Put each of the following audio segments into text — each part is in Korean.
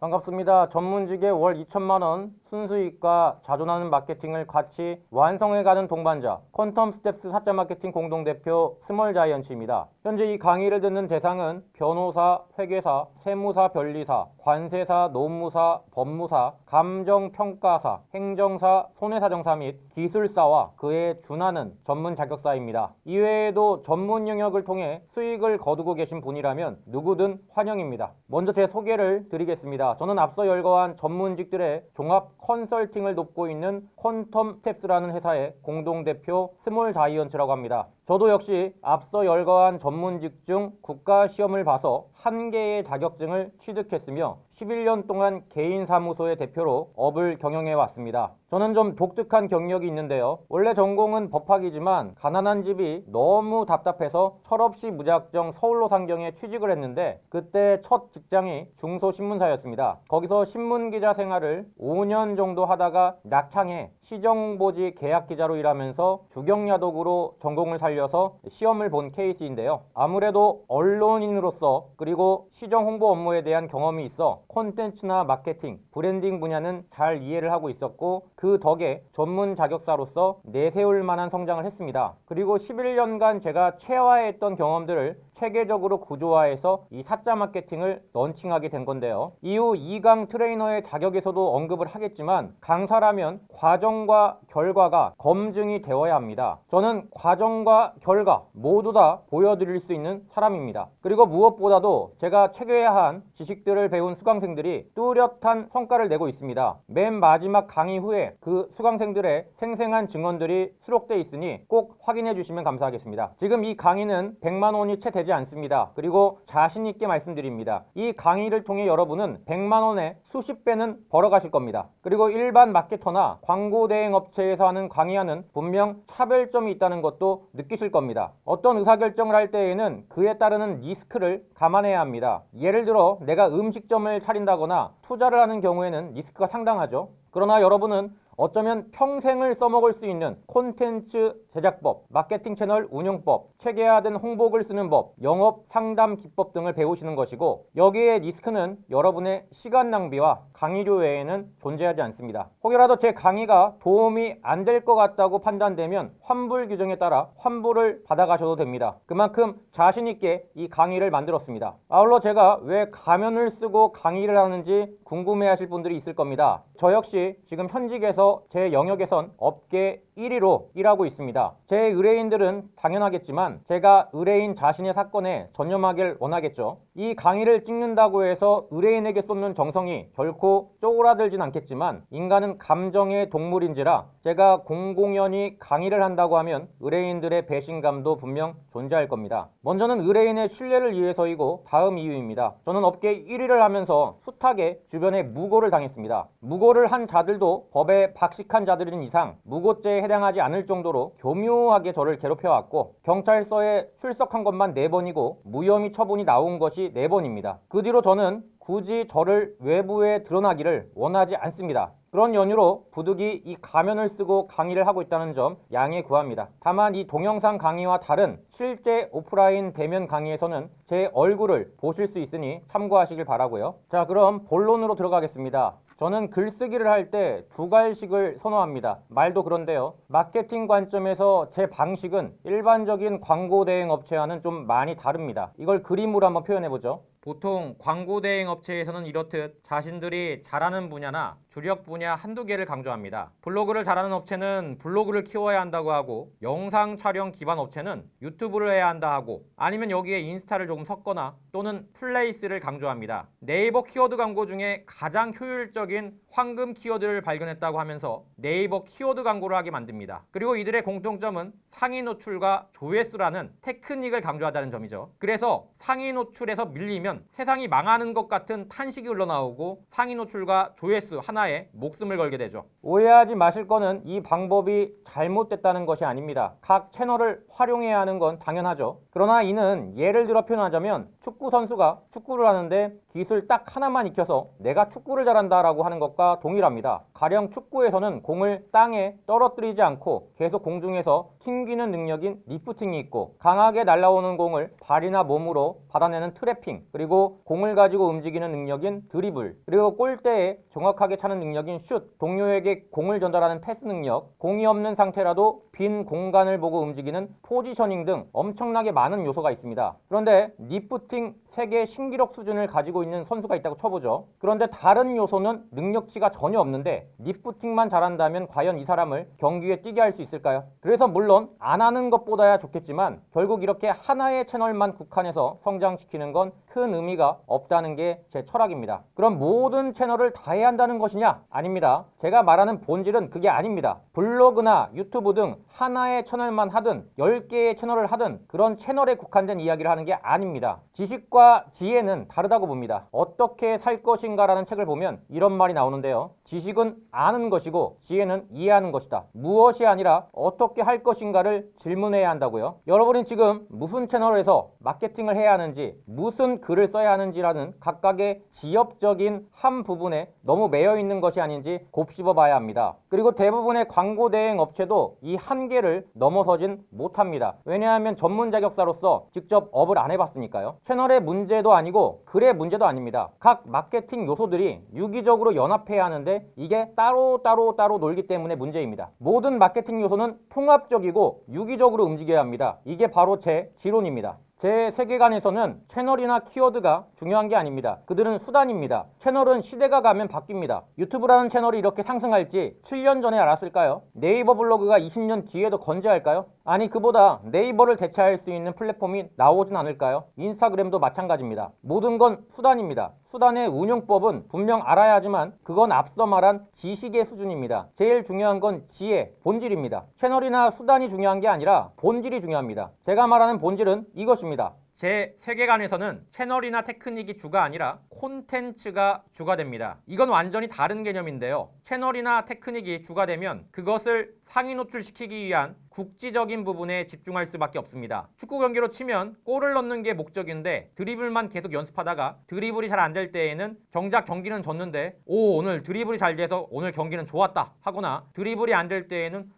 반갑습니다. 전문직의 월 2천만원 순수익과 자존하는 마케팅을 같이 완성해가는 동반자 퀀텀 스텝스 사자 마케팅 공동대표 스몰자이언츠입니다. 현재 이 강의를 듣는 대상은 변호사, 회계사, 세무사, 변리사, 관세사, 노무사, 법무사, 감정평가사, 행정사, 손해사정사 및 기술사와 그에 준하는 전문 자격사입니다. 이외에도 전문 영역을 통해 수익을 거두고 계신 분이라면 누구든 환영입니다. 먼저 제 소개를 드리겠습니다. 저는 앞서 열거한 전문직들의 종합 컨설팅을 돕고 있는 퀀텀 스텝스라는 회사의 공동대표 스몰자이언츠라고 합니다. 저도 역시 앞서 열거한 전문직 중 국가시험을 봐서 한 개의 자격증을 취득했으며 11년 동안 개인 사무소의 대표로 업을 경영해 왔습니다. 저는 좀 독특한 경력이 있는데요. 원래 전공은 법학이지만 가난한 집이 너무 답답해서 철없이 무작정 서울로 상경에 취직을 했는데 그때 첫 직장이 중소신문사였습니다. 거기서 신문기자 생활을 5년 정도 하다가 낙창해 시정홍보지 계약기자로 일하면서 주경야독으로 전공을 살려서 시험을 본 케이스인데요. 아무래도 언론인으로서 그리고 시정홍보 업무에 대한 경험이 있어 콘텐츠나 마케팅, 브랜딩 분야는 잘 이해를 하고 있었고 그 덕에 전문 자격사로서 내세울 만한 성장을 했습니다. 그리고 11년간 제가 체화했던 경험들을 체계적으로 구조화해서 이 사자 마케팅을 런칭하게 된 건데요. 이후 2강 트레이너의 자격에서도 언급을 하겠지만 강사라면 과정과 결과가 검증이 되어야 합니다. 저는 과정과 결과 모두 다 보여드릴 수 있는 사람입니다. 그리고 무엇보다도 제가 체계화한 지식들을 배운 수강생들이 뚜렷한 성과를 내고 있습니다. 맨 마지막 강의 후에 그 수강생들의 생생한 증언들이 수록되어 있으니 꼭 확인해 주시면 감사하겠습니다. 지금 이 강의는 100만 원이 채 되지 않습니다. 그리고 자신 있게 말씀드립니다. 이 강의를 통해 여러분은 100만 원의 수십 배는 벌어가실 겁니다. 그리고 일반 마케터나 광고 대행 업체에서 하는 강의와는 분명 차별점이 있다는 것도 느끼실 겁니다. 어떤 의사결정을 할 때에는 그에 따르는 리스크를 감안해야 합니다. 예를 들어 내가 음식점을 차린다거나 투자를 하는 경우에는 리스크가 상당하죠. 그러나 여러분은 어쩌면 평생을 써먹을 수 있는 콘텐츠 제작법, 마케팅 채널 운영법, 체계화된 홍보글 쓰는 법, 영업 상담 기법 등을 배우시는 것이고 여기에 리스크는 여러분의 시간 낭비와 강의료 외에는 존재하지 않습니다. 혹여라도 제 강의가 도움이 안 될 것 같다고 판단되면 환불 규정에 따라 환불을 받아가셔도 됩니다. 그만큼 자신 있게 이 강의를 만들었습니다. 아울러 제가 왜 가면을 쓰고 강의를 하는지 궁금해하실 분들이 있을 겁니다. 저 역시 지금 현직에서 제 영역에선 업계 1위로 일하고 있습니다. 제 의뢰인들은 당연하겠지만 제가 의뢰인 자신의 사건에 전념하길 원하겠죠. 이 강의를 찍는다고 해서 의뢰인에게 쏟는 정성이 결코 쪼그라들진 않겠지만 인간은 감정의 동물인지라 제가 공공연히 강의를 한다고 하면 의뢰인들의 배신감도 분명 존재할 겁니다. 먼저는 의뢰인의 신뢰를 위해서이고 다음 이유입니다. 저는 업계 1위를 하면서 숱하게 주변에 무고를 당했습니다. 무고를 한 자들도 법에 박식한 자들인 이상 무고죄에 해당하지 않을 정도로 교묘하게 저를 괴롭혀왔고 경찰서에 출석한 것만 4번이고 무혐의 처분이 나온 것이 4번입니다. 그 뒤로 저는 굳이 저를 외부에 드러나기를 원하지 않습니다. 그런 연유로 부득이 이 가면을 쓰고 강의를 하고 있다는 점 양해 구합니다. 다만 이 동영상 강의와 다른 실제 오프라인 대면 강의에서는 제 얼굴을 보실 수 있으니 참고하시길 바라고요. 자, 그럼 본론으로 들어가겠습니다. 저는 글쓰기를 할 때 두갈식을 선호합니다. 말도 그런데요. 마케팅 관점에서 제 방식은 일반적인 광고 대행 업체와는 좀 많이 다릅니다. 이걸 그림으로 한번 표현해보죠. 보통 광고 대행 업체에서는 이렇듯 자신들이 잘하는 분야나 주력 분야 한두 개를 강조합니다. 블로그를 잘하는 업체는 블로그를 키워야 한다고 하고 영상 촬영 기반 업체는 유튜브를 해야 한다 하고 아니면 여기에 인스타를 조금 섞거나 또는 플레이스를 강조합니다. 네이버 키워드 광고 중에 가장 효율적인 황금 키워드를 발견했다고 하면서 네이버 키워드 광고를 하게 만듭니다. 그리고 이들의 공통점은 상위 노출과 조회수라는 테크닉을 강조하다는 점이죠. 그래서 상위 노출에서 밀리면 세상이 망하는 것 같은 탄식이 흘러나오고 상위 노출과 조회수 하나에 목숨을 걸게 되죠. 오해하지 마실 거는 이 방법이 잘못됐다는 것이 아닙니다. 각 채널을 활용해야 하는 건 당연하죠. 그러나 이는 예를 들어 표현하자면 축구 선수가 축구를 하는데 기술 딱 하나만 익혀서 내가 축구를 잘한다라고 하는 것과 동일합니다. 가령 축구에서는 공을 땅에 떨어뜨리지 않고 계속 공중에서 튕기는 능력인 리프팅이 있고 강하게 날아오는 공을 발이나 몸으로 받아내는 트래핑, 그리고 그리고 공을 가지고 움직이는 능력인 드리블, 그리고 골대에 정확하게 차는 능력인 슛, 동료에게 공을 전달하는 패스 능력, 공이 없는 상태라도 빈 공간을 보고 움직이는 포지셔닝 등 엄청나게 많은 요소가 있습니다. 그런데 리프팅 세계 신기록 수준을 가지고 있는 선수가 있다고 쳐보죠. 그런데 다른 요소는 능력치가 전혀 없는데 리프팅만 잘한다면 과연 이 사람을 경기에 뛰게 할 수 있을까요? 그래서 물론 안 하는 것보다야 좋겠지만 결국 이렇게 하나의 채널만 국한해서 성장시키는 건 큰 의미가 없다는 게 제 철학입니다. 그럼 모든 채널을 다 해야 한다는 것이냐? 아닙니다. 제가 말하는 본질은 그게 아닙니다. 블로그나 유튜브 등 하나의 채널만 하든 10개의 채널을 하든 그런 채널에 국한된 이야기를 하는 게 아닙니다. 지식과 지혜는 다르다고 봅니다. 어떻게 살 것인가라는 책을 보면 이런 말이 나오는데요. 지식은 아는 것이고 지혜는 이해하는 것이다. 무엇이 아니라 어떻게 할 것인가를 질문해야 한다고요. 여러분은 지금 무슨 채널에서 마케팅을 해야 하는지, 무슨 글을 써야 하는지라는 각각의 지엽적인 한 부분에 너무 매여 있는 것이 아닌지 곱씹어 봐야 합니다. 그리고 대부분의 광고 대행 업체도 이 한계를 넘어서진 못합니다. 왜냐하면 전문 자격사로서 직접 업을 안 해봤으니까요. 채널의 문제도 아니고 글의 문제도 아닙니다. 각 마케팅 요소들이 유기적으로 연합해야 하는데 이게 따로 놀기 때문에 문제입니다. 모든 마케팅 요소는 통합적이고 유기적으로 움직여야 합니다. 이게 바로 제 지론입니다. 제 세계관에서는 채널이나 키워드가 중요한 게 아닙니다. 그들은 수단입니다. 채널은 시대가 가면 바뀝니다. 유튜브라는 채널이 이렇게 상승할지 7년 전에 알았을까요? 네이버 블로그가 20년 뒤에도 건재할까요? 아니, 그보다 네이버를 대체할 수 있는 플랫폼이 나오진 않을까요? 인스타그램도 마찬가지입니다. 모든 건 수단입니다. 수단의 운용법은 분명 알아야 하지만 그건 앞서 말한 지식의 수준입니다. 제일 중요한 건 지혜, 본질입니다. 채널이나 수단이 중요한 게 아니라 본질이 중요합니다. 제가 말하는 본질은 이것입니다. 제 세계관에서는 채널이나 테크닉이 주가 아니라 콘텐츠가 주가 됩니다. 이건 완전히 다른 개념인데요. 채널이나 테크닉이 주가 되면 그것을 상위 노출시키기 위한 국지적인 부분에 집중할 수밖에 없습니다. 축구 경기로 치면 골을 넣는 게 목적인데 드리블만 계속 연습하다가 드리블이 잘 안 될 때에는 정작 경기는 졌는데 오늘 드리블이 잘 돼서 오늘 경기는 좋았다 하거나 드리블이 안 될 때에는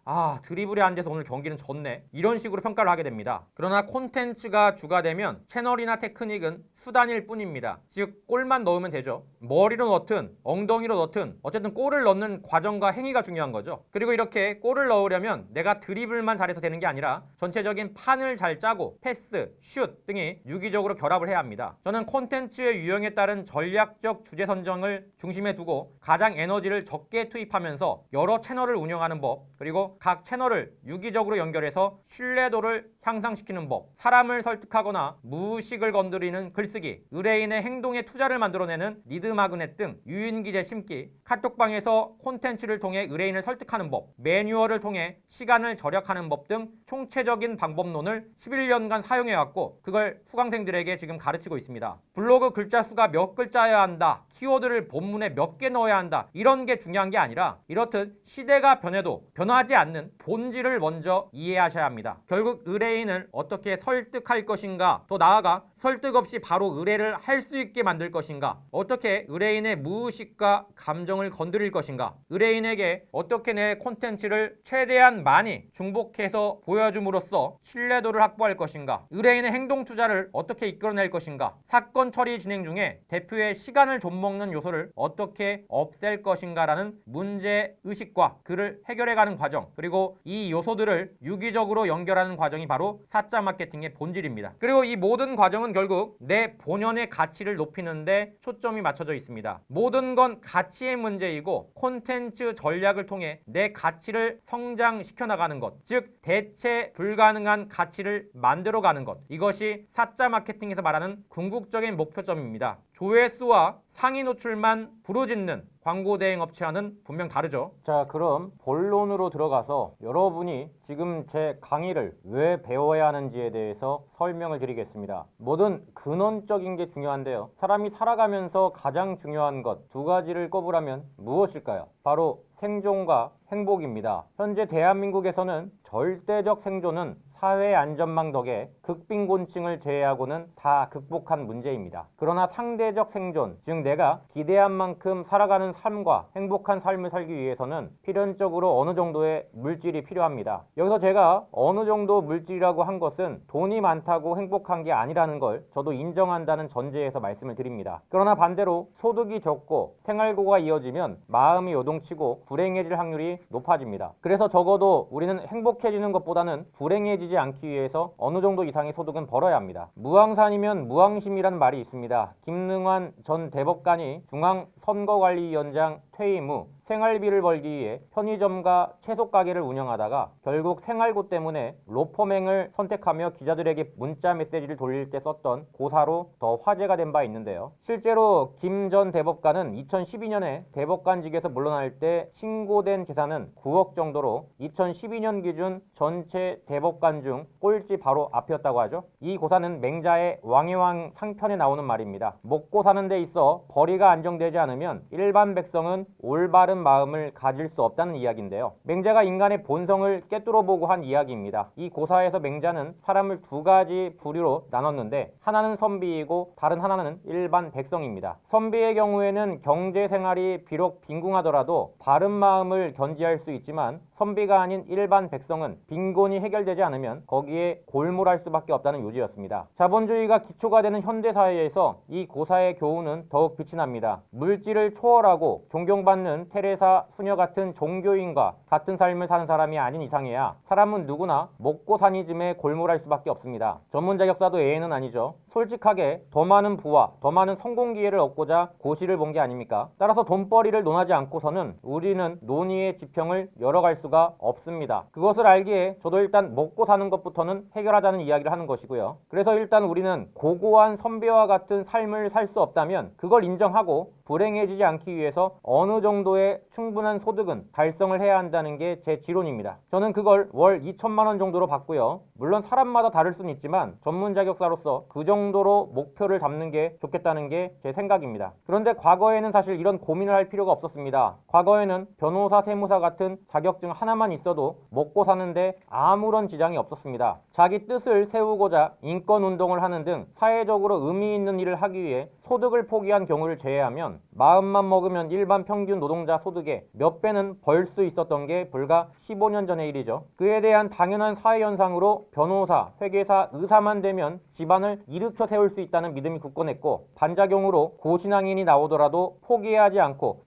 드리블이 안 돼서 오늘 경기는 졌네, 이런 식으로 평가를 하게 됩니다. 그러나 콘텐츠가 주가 되면 채널이나 테크닉은 수단일 뿐입니다. 즉 골만 넣으면 되죠. 머리로 넣든 엉덩이로 넣든 어쨌든 골을 넣는 과정과 행위가 중요한 거죠. 그리고 이렇게 골을 넣으려면 내가 드리블만 잘해서 되는 게 아니라 전체적인 판을 잘 짜고 패스, 슛 등이 유기적으로 결합을 해야 합니다. 저는 콘텐츠의 유형에 따른 전략적 주제 선정을 중심에 두고 가장 에너지를 적게 투입하면서 여러 채널을 운영하는 법, 그리고 각 채널을 유기적으로 연결해서 신뢰도를 향상시키는 법, 사람을 설득하거나 무의식을 건드리는 글쓰기, 의뢰인의 행동에 투자를 만들어내는 리드 마그넷 등 유인기제 심기, 카톡방에서 콘텐츠를 통해 의뢰인을 설득하는 법, 매뉴얼을 통해 시간을 절약하는 법 등 총체적인 방법론을 11년간 사용해왔고 그걸 수강생들에게 지금 가르치고 있습니다. 블로그 글자 수가 몇 글자여야 한다, 키워드를 본문에 몇 개 넣어야 한다, 이런 게 중요한 게 아니라 이렇듯 시대가 변해도 변하지 않는 본질을 먼저 이해하셔야 합니다. 결국 의뢰인을 어떻게 설득할 것인가, 더 나아가 설득 없이 바로 의뢰를 할 수 있게 만들 것인가, 어떻게 의뢰인의 무의식과 감정을 건드릴 것인가, 의뢰인에게 어떻게 내 콘텐츠를 최대한 많이 중복해서 보여줌으로써 신뢰도를 확보할 것인가, 의뢰인의 행동 투자를 어떻게 이끌어낼 것인가, 사건 처리 진행 중에 대표의 시간을 좀먹는 요소를 어떻게 없앨 것인가라는 문제의식과 그를 해결해가는 과정, 그리고 이 요소들을 유기적으로 연결하는 과정이 바로 사자 마케팅의 본질입니다. 그리고 이 모든 과정은 결국 내 본연의 가치를 높이는 데 초점이 맞춰져 있습니다. 모든 건 가치의 문제이고 콘텐츠 전략을 통해 내 가치를 성장시켜 나가는 것, 즉 대체 불가능한 가치를 만들어가는 것, 이것이 사자 마케팅에서 말하는 궁극적인 목표점입니다. 조회수와 상위 노출만 부르짖는 광고 대행 업체와는 분명 다르죠. 자, 그럼 본론으로 들어가서 여러분이 지금 제 강의를 왜 배워야 하는지에 대해서 설명을 드리겠습니다. 뭐든 근원적인 게 중요한데요. 사람이 살아가면서 가장 중요한 것 두 가지를 꼽으라면 무엇일까요? 바로 생존과 행복입니다. 현재 대한민국에서는 절대적 생존은 사회 안전망 덕에 극빈곤층을 제외하고는 다 극복한 문제입니다. 그러나 상대적 생존, 즉 내가 기대한 만큼 살아가는 삶과 행복한 삶을 살기 위해서는 필연적으로 어느 정도의 물질이 필요합니다. 여기서 제가 어느 정도 물질이라고 한 것은 돈이 많다고 행복한 게 아니라는 걸 저도 인정한다는 전제에서 말씀을 드립니다. 그러나 반대로 소득이 적고 생활고가 이어지면 마음이 요동치고 불행해질 확률이 높아집니다. 그래서 적어도 우리는 행복해지는 것보다는 불행해지지 않기 위해서 어느 정도 이상의 소득은 벌어야 합니다. 무항산이면 무항심이라는 말이 있습니다. 김능환 전 대법관이 중앙선거관리위원장 퇴임 후 생활비를 벌기 위해 편의점과 채소 가게를 운영하다가 결국 생활고 때문에 로펌행을 선택하며 기자들에게 문자 메시지를 돌릴 때 썼던 고사로 더 화제가 된 바 있는데요. 실제로 김 전 대법관은 2012년에 대법관직에서 물러날 때 신고된 재산은 9억 정도로 2012년 기준 전체 대법관 중 꼴찌 바로 앞이었다고 하죠. 이 고사는 맹자의 왕의 상편에 나오는 말입니다. 먹고 사는 데 있어 벌이가 안정되지 않으면 일반 백성은 올바른 마음을 가질 수 없다는 이야기인데요. 맹자가 인간의 본성을 꿰뚫어보고 한 이야기입니다. 이 고사에서 맹자는 사람을 두 가지 부류로 나눴는데 하나는 선비이고 다른 하나는 일반 백성입니다. 선비의 경우에는 경제생활이 비록 빈궁하더라도 바른 마음을 견지할 수 있지만 선비가 아닌 일반 백성은 빈곤이 해결되지 않으면 거기에 골몰할 수밖에 없다는 요지였습니다. 자본주의가 기초가 되는 현대사회에서 이 고사의 교훈은 더욱 빛이 납니다. 물질을 초월하고 존경받는 테레사 수녀 같은 종교인과 같은 삶을 사는 사람이 아닌 이상해야 사람은 누구나 먹고 사니즘에 골몰할 수밖에 없습니다. 전문 자격사도 예외는 아니죠. 솔직하게 더 많은 부와 더 많은 성공 기회를 얻고자 고시를 본 게 아닙니까? 따라서 돈벌이를 논하지 않고서는 우리는 논의의 지평을 열어갈 수가 없습니다. 그것을 알기에 저도 일단 먹고 사는 것부터는 해결하자는 이야기를 하는 것이고요. 그래서 일단 우리는 고고한 선비와 같은 삶을 살 수 없다면 그걸 인정하고 불행해지지 않기 위해서 어느 정도의 충분한 소득은 달성을 해야 한다는 게 제 지론입니다. 저는 그걸 월 2천만 원 정도로 받고요. 물론 사람마다 다를 수는 있지만 전문 자격사로서 그 정도로 목표를 잡는 게 좋겠다는 게 제 생각입니다. 그런데 과거에는 사실 이런 고민을 할 필요가 없었습니다. 과거에는 변호사, 세무사 같은 자격증 하나만 있어도 먹고 사는데 아무런 지장이 없었습니다. 자기 뜻을 세우고자 인권운동을 하는 등 사회적으로 의미 있는 일을 하기 위해 소득을 포기한 경우를 제외하면 마음만 먹으면 일반 평균 노동자 소득의 몇 배는 벌 수 있었던 게 불과 15년 전의 일이죠. 그에 대한 당연한 사회현상으로 변호사, 회계사, 의사만 되면 집안을 일으켜 세울 수 있다는 믿음이 굳건했고 반작용으로 고신앙인이 나오더라도 포기하지 않고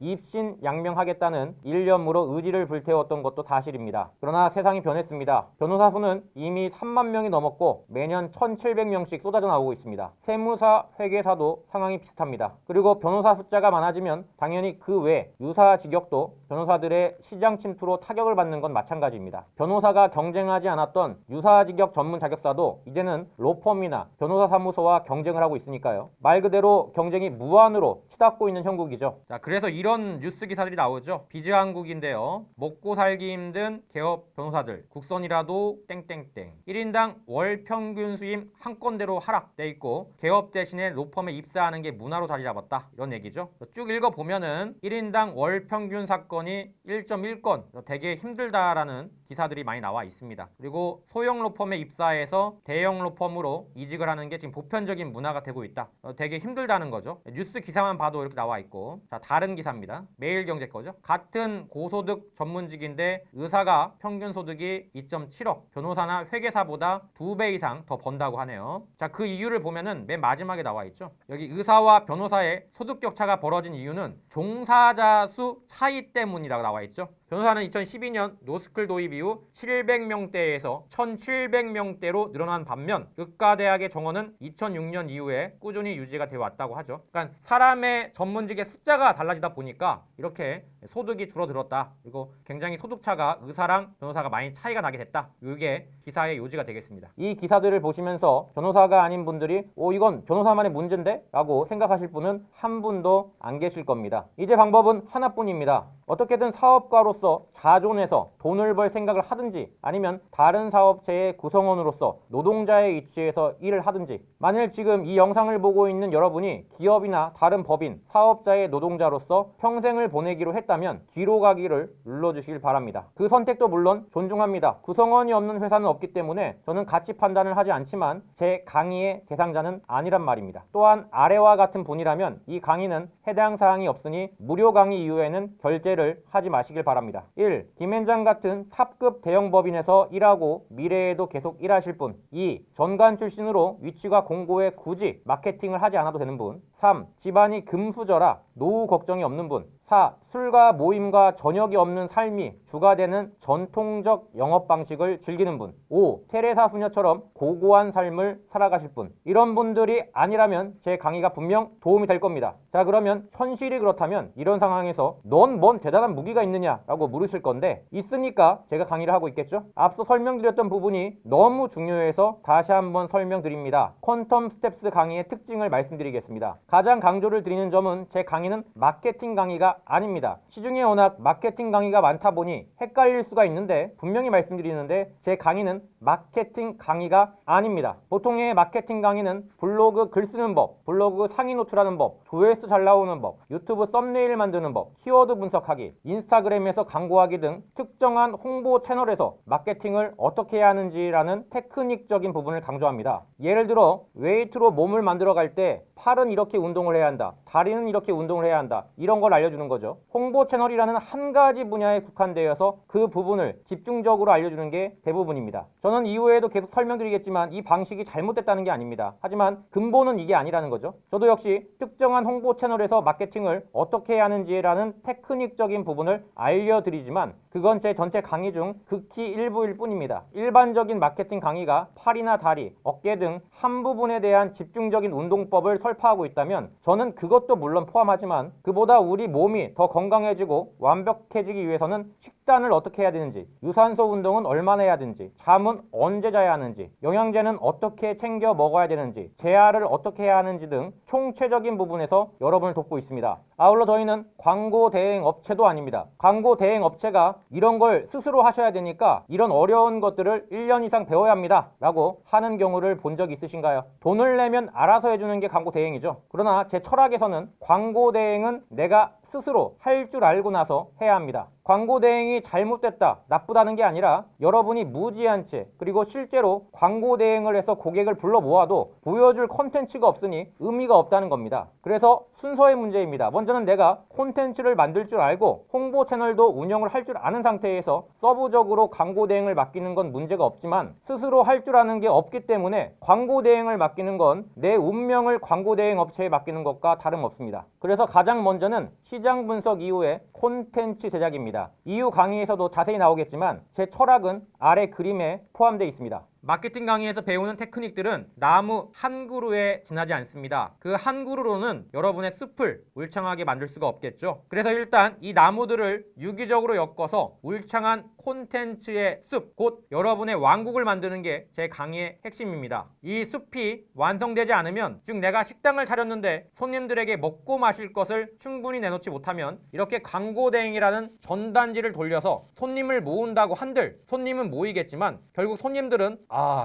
입신양명하겠다는 일념으로 의지를 불태웠던 것도 사실입니다. 그러나 세상이 변했습니다. 변호사 수는 이미 3만 명이 넘었고 매년 1,700명씩 쏟아져 나오고 있습니다. 세무사, 회계사도 상황이 비슷합니다. 그리고 변호사 숫자가 많아지면 당연히 그 외 유사 직역도 변호사들의 시장 침투로 타격을 받는 건 마찬가지입니다. 변호사가 경쟁하지 않았던 유사 직역 전문 자격사도 이제는 로펌이나 변호사 사무소와 경쟁을 하고 있으니까요. 말 그대로 경쟁이 무한으로 치닫고 있는 형국이죠. 자, 그래서 이런 뉴스 기사들이 나오죠. 비즈한국인데요. 먹고 살기 힘든 개업 변호사들 국선이라도 땡땡땡 1인당 월 평균 수임 한 건대로 하락돼 있고 개업 대신에 로펌에 입사하는 게 문화로 자리 잡았다 이런 얘기죠. 쭉 읽어보면은 1인당 월 평균 사건이 1.1건 되게 힘들다라는 기사들이 많이 나와 있습니다. 그리고 소형 로펌에 입사해서 대형 로펌으로 이직을 하는 게 지금 보편적인 문화가 되고 있다. 되게 힘들다는 거죠. 뉴스 기사만 봐도 이렇게 나와 있고. 자, 다른 기사입니다. 매일경제 거죠. 같은 고소득 전문직인데 의사가 평균 소득이 2.7억, 변호사나 회계사보다 2배 이상 더 번다고 하네요. 자, 그 이유를 보면은 맨 마지막에 나와 있죠. 여기 의사와 변호사의 소득 격차가 벌어진 이유는 종사자 수 차이 때문이라고 나와 있죠. 변호사는 2012년 노스쿨 도입 이후 700명대에서 1700명대로 늘어난 반면 의과대학의 정원은 2006년 이후에 꾸준히 유지가 되어 왔다고 하죠. 그러니까 사람의 전문직의 숫자가 달라지다 보니까 이렇게 소득이 줄어들었다. 그리고 굉장히 소득차가 의사랑 변호사가 많이 차이가 나게 됐다. 이게 기사의 요지가 되겠습니다. 이 기사들을 보시면서 변호사가 아닌 분들이 이건 변호사만의 문제인데? 라고 생각하실 분은 한 분도 안 계실 겁니다. 이제 방법은 하나뿐입니다. 어떻게든 사업가로서 자존해서 돈을 벌 생각을 하든지 아니면 다른 사업체의 구성원으로서 노동자의 위치에서 일을 하든지, 만일 지금 이 영상을 보고 있는 여러분이 기업이나 다른 법인, 사업자의 노동자로서 평생을 보내기로 했다면 뒤로 가기를 눌러주시길 바랍니다. 그 선택도 물론 존중합니다. 구성원이 없는 회사는 없기 때문에 저는 가치 판단을 하지 않지만 제 강의의 대상자는 아니란 말입니다. 또한 아래와 같은 분이라면 이 강의는 해당 사항이 없으니 무료 강의 이후에는 결제를 하지 마시길 바랍니다. 1. 김앤장 같은 탑급 대형법인에서 일하고 미래에도 계속 일하실 분. 2. 전관 출신으로 위치가 공고해 굳이 마케팅을 하지 않아도 되는 분. 3. 집안이 금수저라 노후 걱정이 없는 분. 4. 술과 모임과 저녁이 없는 삶이 주가 되는 전통적 영업 방식을 즐기는 분. 5. 테레사 수녀처럼 고고한 삶을 살아가실 분. 이런 분들이 아니라면 제 강의가 분명 도움이 될 겁니다. 자, 그러면 현실이 그렇다면 이런 상황에서 넌 뭔 대단한 무기가 있느냐 라고 물으실 건데, 있으니까 제가 강의를 하고 있겠죠? 앞서 설명드렸던 부분이 너무 중요해서 다시 한번 설명드립니다. 퀀텀 스텝스 강의의 특징을 말씀드리겠습니다. 가장 강조를 드리는 점은 제 강의는 마케팅 강의가 아닙니다. 시중에 워낙 마케팅 강의가 많다 보니 헷갈릴 수가 있는데, 분명히 말씀드리는데 제 강의는 마케팅 강의가 아닙니다. 보통의 마케팅 강의는 블로그 글 쓰는 법, 블로그 상위 노출하는 법, 조회수 잘 나오는 법, 유튜브 썸네일 만드는 법, 키워드 분석하기, 인스타그램에서 광고하기 등 특정한 홍보 채널에서 마케팅을 어떻게 해야 하는지라는 테크닉적인 부분을 강조합니다. 예를 들어 웨이트로 몸을 만들어 갈 때 팔은 이렇게 운동을 해야 한다, 다리는 이렇게 운동을 해야 한다, 이런 걸 알려주는 거죠. 홍보 채널이라는 한 가지 분야에 국한되어서 그 부분을 집중적으로 알려주는 게 대부분입니다. 저는 이후에도 계속 설명드리겠지만 이 방식이 잘못됐다는 게 아닙니다. 하지만 근본은 이게 아니라는 거죠. 저도 역시 특정한 홍보 채널에서 마케팅을 어떻게 해야 하는지라는 테크닉적인 부분을 알려드리지만 그건 제 전체 강의 중 극히 일부일 뿐입니다. 일반적인 마케팅 강의가 팔이나 다리, 어깨 등 한 부분에 대한 집중적인 운동법을 설파하고 있다면 저는 그것도 물론 포함하지만 그보다 우리 몸이 더 건강해지고 완벽해지기 위해서는 식단을 어떻게 해야 되는지, 유산소 운동은 얼마나 해야 되는지, 잠은 언제 자야 하는지, 영양제는 어떻게 챙겨 먹어야 되는지, 재활을 어떻게 해야 하는지 등 총체적인 부분에서 여러분을 돕고 있습니다. 아울러 저희는 광고 대행 업체도 아닙니다. 광고 대행 업체가 이런 걸 스스로 하셔야 되니까 이런 어려운 것들을 1년 이상 배워야 합니다 라고 하는 경우를 본 적 있으신가요? 돈을 내면 알아서 해주는 게 광고 대행이죠. 그러나 제 철학에서는 광고 대행은 내가 스스로 할 줄 알고 나서 해야 합니다. 광고 대행이 잘못됐다, 나쁘다는 게 아니라 여러분이 무지한 채, 그리고 실제로 광고 대행을 해서 고객을 불러 모아도 보여줄 콘텐츠가 없으니 의미가 없다는 겁니다. 그래서 순서의 문제입니다. 먼저는 내가 콘텐츠를 만들 줄 알고 홍보 채널도 운영을 할 줄 아는 상태에서 서브적으로 광고 대행을 맡기는 건 문제가 없지만 스스로 할 줄 아는 게 없기 때문에 광고 대행을 맡기는 건 내 운명을 광고 대행 업체에 맡기는 것과 다름없습니다. 그래서 가장 먼저는 시장 분석 이후에 콘텐츠 제작입니다. 이후 강의에서도 자세히 나오겠지만 제 철학은 아래 그림에 포함되어 있습니다. 마케팅 강의에서 배우는 테크닉들은 나무 한 그루에 지나지 않습니다. 그 한 그루로는 여러분의 숲을 울창하게 만들 수가 없겠죠. 그래서 일단 이 나무들을 유기적으로 엮어서 울창한 콘텐츠의 숲, 곧 여러분의 왕국을 만드는 게 제 강의의 핵심입니다. 이 숲이 완성되지 않으면, 즉 내가 식당을 차렸는데 손님들에게 먹고 마실 것을 충분히 내놓지 못하면 이렇게 광고 대행이라는 전단지를 돌려서 손님을 모은다고 한들 손님은 모이겠지만 결국 손님들은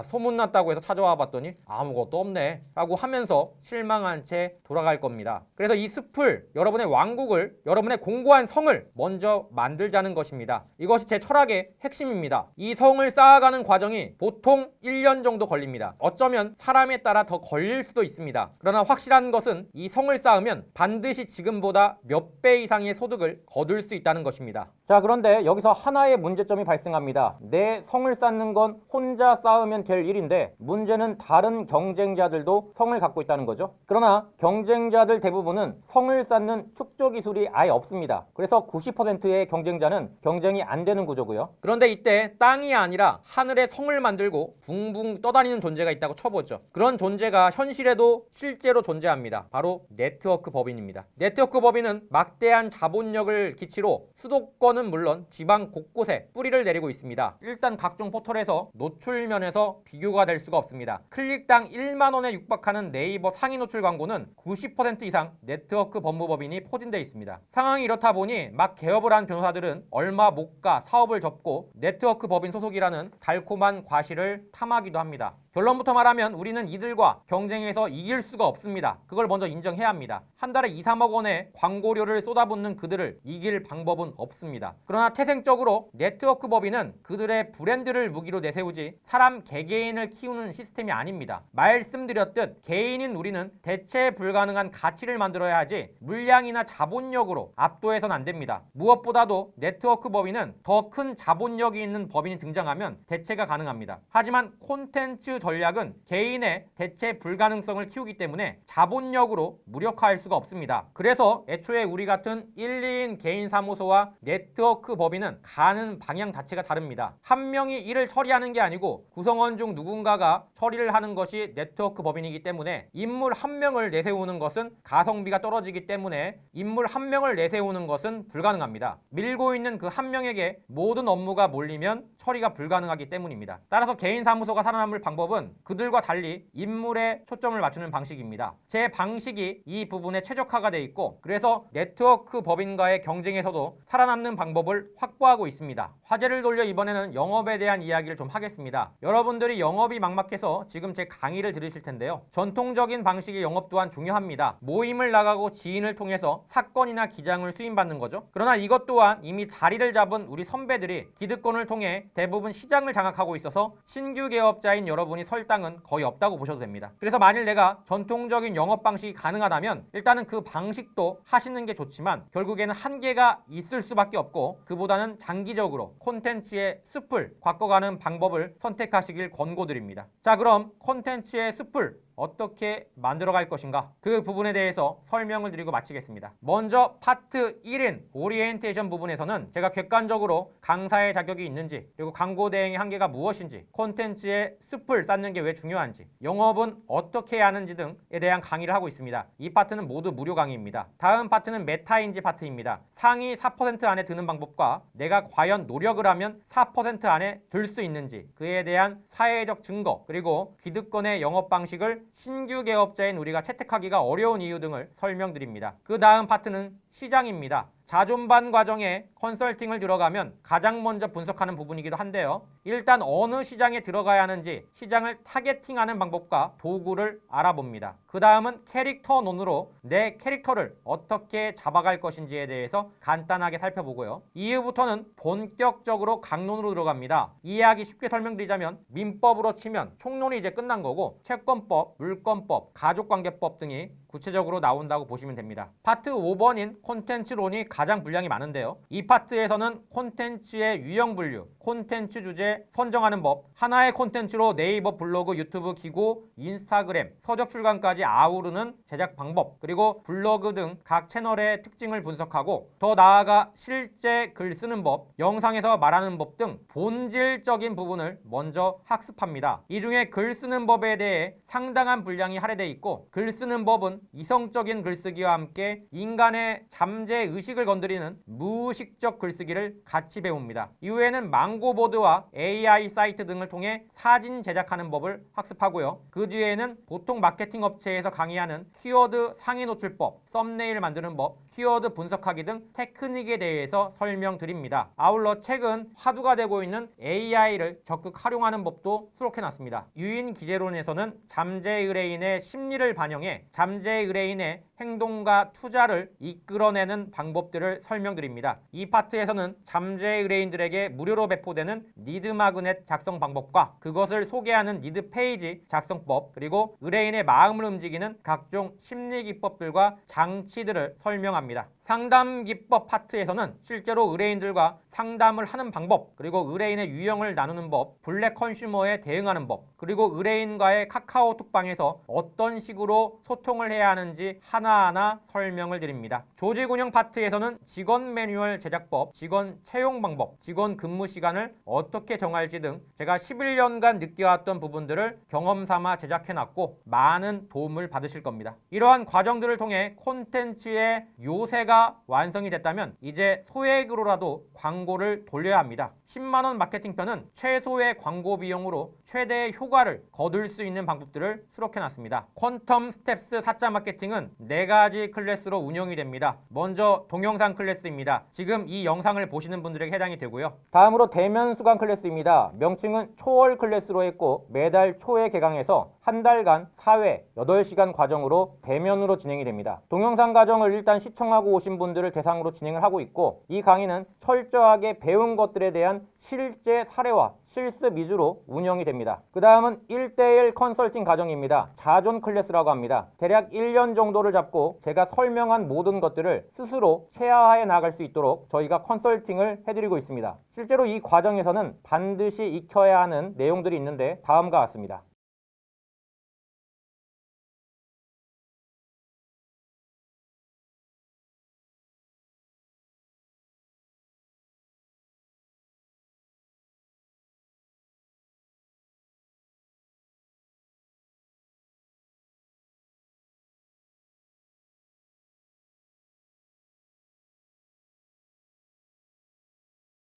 소문났다고 해서 찾아와 봤더니 아무것도 없네 라고 하면서 실망한 채 돌아갈 겁니다. 그래서 이 숲을, 여러분의 왕국을, 여러분의 공고한 성을 먼저 만들자는 것입니다. 이것이 제 철학의 핵심입니다. 이 성을 쌓아가는 과정이 보통 1년 정도 걸립니다. 어쩌면 사람에 따라 더 걸릴 수도 있습니다. 그러나 확실한 것은 이 성을 쌓으면 반드시 지금보다 몇 배 이상의 소득을 거둘 수 있다는 것입니다. 자, 그런데 여기서 하나의 문제점이 발생합니다. 내 성을 쌓는 건 혼자 쌓으면 될 일인데 문제는 다른 경쟁자들도 성을 갖고 있다는 거죠. 그러나 경쟁자들 대부분은 성을 쌓는 축조 기술이 아예 없습니다. 그래서 90%의 경쟁자는 경쟁이 안 되는 구조고요. 그런데 이때 땅이 아니라 하늘에 성을 만들고 붕붕 떠다니는 존재가 있다고 쳐보죠. 그런 존재가 현실에도 실제로 존재합니다. 바로 네트워크 법인입니다. 네트워크 법인은 막대한 자본력을 기치로 수도권은 물론 지방 곳곳에 뿌리를 내리고 있습니다. 일단 각종 포털에서 노출면에 면에서 비교가 될 수가 없습니다. 클릭당 1만 원에 육박하는 네이버 상위 노출 광고는 90% 이상 네트워크 법무법인이 포진되어 있습니다. 상황이 이렇다 보니 막 개업을 한 변호사들은 얼마 못 가 사업을 접고 네트워크 법인 소속이라는 달콤한 과실을 탐하기도 합니다. 결론부터 말하면 우리는 이들과 경쟁해서 이길 수가 없습니다. 그걸 먼저 인정해야 합니다. 한 달에 2, 3억 원의 광고료를 쏟아붓는 그들을 이길 방법은 없습니다. 그러나 태생적으로 네트워크 법인은 그들의 브랜드를 무기로 내세우지 사람 개개인을 키우는 시스템이 아닙니다. 말씀드렸듯 개인인 우리는 대체 불가능한 가치를 만들어야 하지 물량이나 자본력으로 압도해서는 안 됩니다. 무엇보다도 네트워크 법인은 더 큰 자본력이 있는 법인이 등장하면 대체가 가능합니다. 하지만 콘텐츠 전략은 개인의 대체 불가능성을 키우기 때문에 자본력으로 무력화할 수가 없습니다. 그래서 애초에 우리 같은 1, 2인 개인 사무소와 네트워크 법인은 가는 방향 자체가 다릅니다. 한 명이 일을 처리하는 게 아니고 구성원 중 누군가가 처리를 하는 것이 네트워크 법인이기 때문에 인물 한 명을 내세우는 것은 가성비가 떨어지기 때문에 인물 한 명을 내세우는 것은 불가능합니다. 밀고 있는 그 한 명에게 모든 업무가 몰리면 처리가 불가능하기 때문입니다. 따라서 개인 사무소가 살아남을 방법은 그들과 달리 인물에 초점을 맞추는 방식입니다. 제 방식이 이 부분에 최적화가 돼 있고 그래서 네트워크 법인과의 경쟁에서도 살아남는 방법을 확보하고 있습니다. 화제를 돌려 이번에는 영업에 대한 이야기를 좀 하겠습니다. 여러분들이 영업이 막막해서 지금 제 강의를 들으실 텐데요. 전통적인 방식의 영업 또한 중요합니다. 모임을 나가고 지인을 통해서 사건이나 기장을 수임받는 거죠. 그러나 이것 또한 이미 자리를 잡은 우리 선배들이 기득권을 통해 대부분 시장을 장악하고 있어서 신규 개업자인 여러분이 설 땅은 거의 없다고 보셔도 됩니다. 그래서 만일 내가 전통적인 영업 방식이 가능하다면 일단은 그 방식도 하시는 게 좋지만 결국에는 한계가 있을 수밖에 없고 그보다는 장기적으로 콘텐츠의 숲을 바꿔가는 방법을 선택하시길 권고드립니다. 자, 그럼 콘텐츠의 숲을 어떻게 만들어갈 것인가 그 부분에 대해서 설명을 드리고 마치겠습니다. 먼저 파트 1인 오리엔테이션 부분에서는 제가 객관적으로 강사의 자격이 있는지 그리고 광고 대행의 한계가 무엇인지 콘텐츠의 숲을 쌓는 게 왜 중요한지 영업은 어떻게 해야 하는지 등에 대한 강의를 하고 있습니다. 이 파트는 모두 무료 강의입니다. 다음 파트는 메타인지 파트입니다. 상위 4% 안에 드는 방법과 내가 과연 노력을 하면 4% 안에 들 수 있는지 그에 대한 사회적 증거 그리고 기득권의 영업 방식을 신규 개업자인 우리가 채택하기가 어려운 이유 등을 설명드립니다. 그 다음 파트는 시장입니다. 자존반 과정에 컨설팅을 들어가면 가장 먼저 분석하는 부분이기도 한데요. 일단 어느 시장에 들어가야 하는지 시장을 타겟팅하는 방법과 도구를 알아봅니다. 그 다음은 캐릭터론으로 내 캐릭터를 어떻게 잡아갈 것인지에 대해서 간단하게 살펴보고요. 이후부터는 본격적으로 강론으로 들어갑니다. 이해하기 쉽게 설명드리자면 민법으로 치면 총론이 이제 끝난 거고 채권법, 물권법, 가족관계법 등이 구체적으로 나온다고 보시면 됩니다. 파트 5번인 콘텐츠론이 가장 분량이 많은데요. 이 파트에서는 콘텐츠의 유형 분류, 콘텐츠 주제 선정하는 법, 하나의 콘텐츠로 네이버, 블로그, 유튜브, 기고, 인스타그램, 서적 출간까지 아우르는 제작 방법, 그리고 블로그 등 각 채널의 특징을 분석하고 더 나아가 실제 글 쓰는 법, 영상에서 말하는 법 등 본질적인 부분을 먼저 학습합니다. 이 중에 글 쓰는 법에 대해 상당한 분량이 할애되어 있고 글 쓰는 법은 이성적인 글쓰기와 함께 인간의 잠재 의식을 건드리는 무의식적 글쓰기를 같이 배웁니다. 이후에는 망고보드와 AI 사이트 등을 통해 사진 제작하는 법을 학습하고요. 그 뒤에는 보통 마케팅 업체에서 강의하는 키워드 상위 노출법, 썸네일 만드는 법, 키워드 분석하기 등 테크닉에 대해서 설명드립니다. 아울러 최근 화두가 되고 있는 AI를 적극 활용하는 법도 수록해놨습니다. 유인 기재론에서는 잠재 의뢰인의 심리를 반영해 잠재 의뢰인의 행동과 투자를 이끌어내는 방법들을 설명드립니다. 이 파트에서는 잠재 의뢰인들에게 무료로 배포되는 니드 마그넷 작성 방법과 그것을 소개하는 니드 페이지 작성법 그리고 의뢰인의 마음을 움직이는 각종 심리 기법들과 장치들을 설명합니다. 상담 기법 파트에서는 실제로 의뢰인들과 상담을 하는 방법 그리고 의뢰인의 유형을 나누는 법, 블랙 컨슈머에 대응하는 법 그리고 의뢰인과의 카카오톡방에서 어떤 식으로 소통을 해야 하는지 하나 하나하나 설명을 드립니다. 조직 운영 파트에서는 직원 매뉴얼 제작법, 직원 채용 방법, 직원 근무 시간을 어떻게 정할지 등 제가 11년간 느껴왔던 부분들을 경험 삼아 제작해놨고 많은 도움을 받으실 겁니다. 이러한 과정들을 통해 콘텐츠의 요새가 완성이 됐다면 이제 소액으로라도 광고를 돌려야 합니다. 10만원 마케팅편은 최소의 광고 비용으로 최대의 효과를 거둘 수 있는 방법들을 수록해놨습니다. 퀀텀 스텝스 4자 마케팅은 4가지 클래스로 운영이 됩니다. 먼저 동영상 클래스입니다. 지금 이 영상을 보시는 분들에게 해당이 되고요. 다음으로 대면 수강 클래스입니다. 명칭은 초월 클래스로 했고 매달 초에 개강해서 한 달간 4회 8시간 과정으로 대면으로 진행이 됩니다. 동영상 과정을 일단 시청하고 오신 분들을 대상으로 진행을 하고 있고 이 강의는 철저하게 배운 것들에 대한 실제 사례와 실습 위주로 운영이 됩니다. 그 다음은 1대1 컨설팅 과정입니다. 자존 클래스라고 합니다. 대략 1년 정도를 잡고 제가 설명한 모든 것들을 스스로 체화해 나갈 수 있도록 저희가 컨설팅을 해드리고 있습니다. 실제로 이 과정에서는 반드시 익혀야 하는 내용들이 있는데 다음과 같습니다.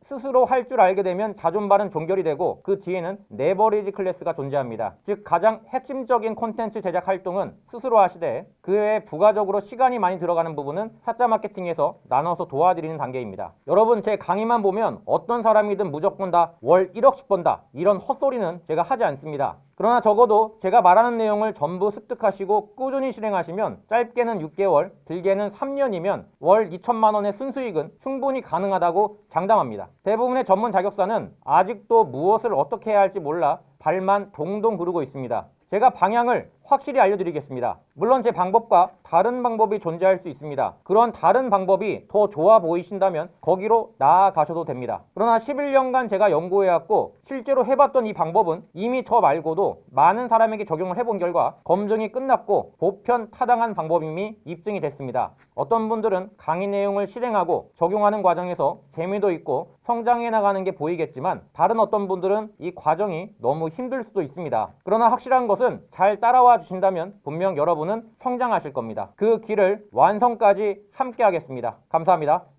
스스로 할 줄 알게 되면 자존발은 종결이 되고 그 뒤에는 네버리지 클래스가 존재합니다. 즉 가장 핵심적인 콘텐츠 제작 활동은 스스로 하시되 그 외에 부가적으로 시간이 많이 들어가는 부분은 사자 마케팅에서 나눠서 도와드리는 단계입니다. 여러분 제 강의만 보면 어떤 사람이든 무조건 다 월 1억씩 번다 이런 헛소리는 제가 하지 않습니다. 그러나 적어도 제가 말하는 내용을 전부 습득하시고 꾸준히 실행하시면 짧게는 6개월, 길게는 3년이면 월 2천만 원의 순수익은 충분히 가능하다고 장담합니다. 대부분의 전문 자격사는 아직도 무엇을 어떻게 해야 할지 몰라 발만 동동 구르고 있습니다. 제가 방향을 확실히 알려드리겠습니다. 물론 제 방법과 다른 방법이 존재할 수 있습니다. 그런 다른 방법이 더 좋아 보이신다면 거기로 나아가셔도 됩니다. 그러나 11년간 제가 연구해왔고 실제로 해봤던 이 방법은 이미 저 말고도 많은 사람에게 적용을 해본 결과 검증이 끝났고 보편 타당한 방법임이 입증이 됐습니다. 어떤 분들은 강의 내용을 실행하고 적용하는 과정에서 재미도 있고 성장해 나가는 게 보이겠지만 다른 어떤 분들은 이 과정이 너무 힘들 수도 있습니다. 그러나 확실한 것은 잘 따라와 주신다면 분명 여러분은 성장하실 겁니다. 그 길을 완성까지 함께 하겠습니다. 감사합니다.